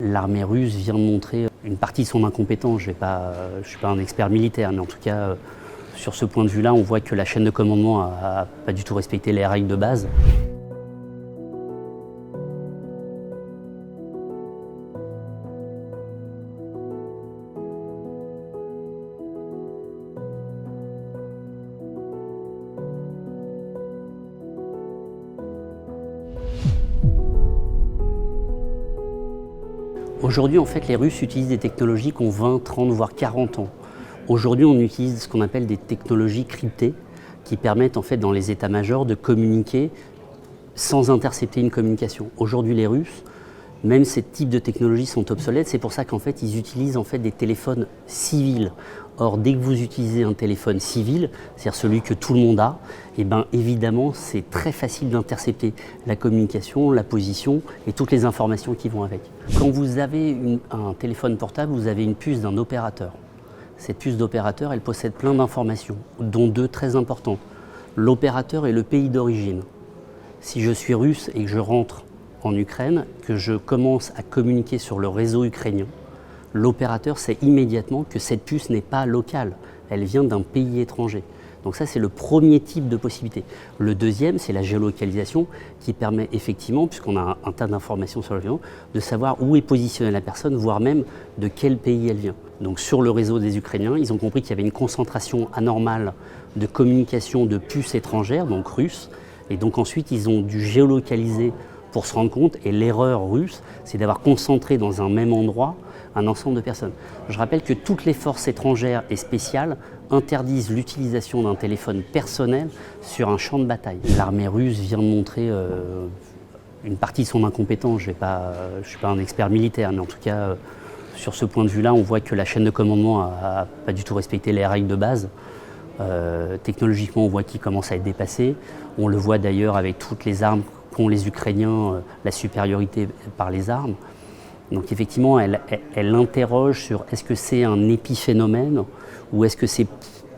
L'armée russe vient de montrer une partie de son incompétence. Je ne suis pas un expert militaire, mais en tout cas, sur ce point de vue-là, on voit que la chaîne de commandement n'a pas du tout respecté les règles de base. Aujourd'hui, en fait, les Russes utilisent des technologies qui ont 20, 30, voire 40 ans. Aujourd'hui, on utilise ce qu'on appelle des technologies cryptées qui permettent, en fait, dans les états-majors, de communiquer sans intercepter une communication. Aujourd'hui, les Russes, même ces types de technologies sont obsolètes. C'est pour ça qu'en fait, ils utilisent en fait des téléphones civils. Or, dès que vous utilisez un téléphone civil, c'est-à-dire celui que tout le monde a, eh bien, évidemment, c'est très facile d'intercepter la communication, la position et toutes les informations qui vont avec. Quand vous avez un téléphone portable, vous avez une puce d'un opérateur. Cette puce d'opérateur, elle possède plein d'informations, dont deux très importantes. L'opérateur et le pays d'origine. Si je suis russe et que je rentre en Ukraine, que je commence à communiquer sur le réseau ukrainien, l'opérateur sait immédiatement que cette puce n'est pas locale, elle vient d'un pays étranger. Donc ça, c'est le premier type de possibilité. Le deuxième, c'est la géolocalisation qui permet effectivement, puisqu'on a un tas d'informations sur l'avion, de savoir où est positionnée la personne, voire même de quel pays elle vient. Donc sur le réseau des Ukrainiens, ils ont compris qu'il y avait une concentration anormale de communication de puces étrangères, donc russes, et donc ensuite ils ont dû géolocaliser pour se rendre compte, et l'erreur russe, c'est d'avoir concentré dans un même endroit un ensemble de personnes. Je rappelle que toutes les forces étrangères et spéciales interdisent l'utilisation d'un téléphone personnel sur un champ de bataille. L'armée russe vient de montrer une partie de son incompétence. Je ne suis pas un expert militaire, mais en tout cas, sur ce point de vue-là, on voit que la chaîne de commandement n'a pas du tout respecté les règles de base. Technologiquement, on voit qu'il commence à être dépassé. On le voit d'ailleurs avec toutes les armes qu'ont les Ukrainiens, la supériorité par les armes. Donc effectivement, elle interroge sur est-ce que c'est un épiphénomène ou est-ce que c'est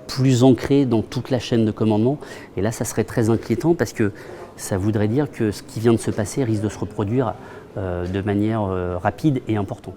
plus ancré dans toute la chaîne de commandement. Et là, ça serait très inquiétant parce que ça voudrait dire que ce qui vient de se passer risque de se reproduire de manière rapide et importante.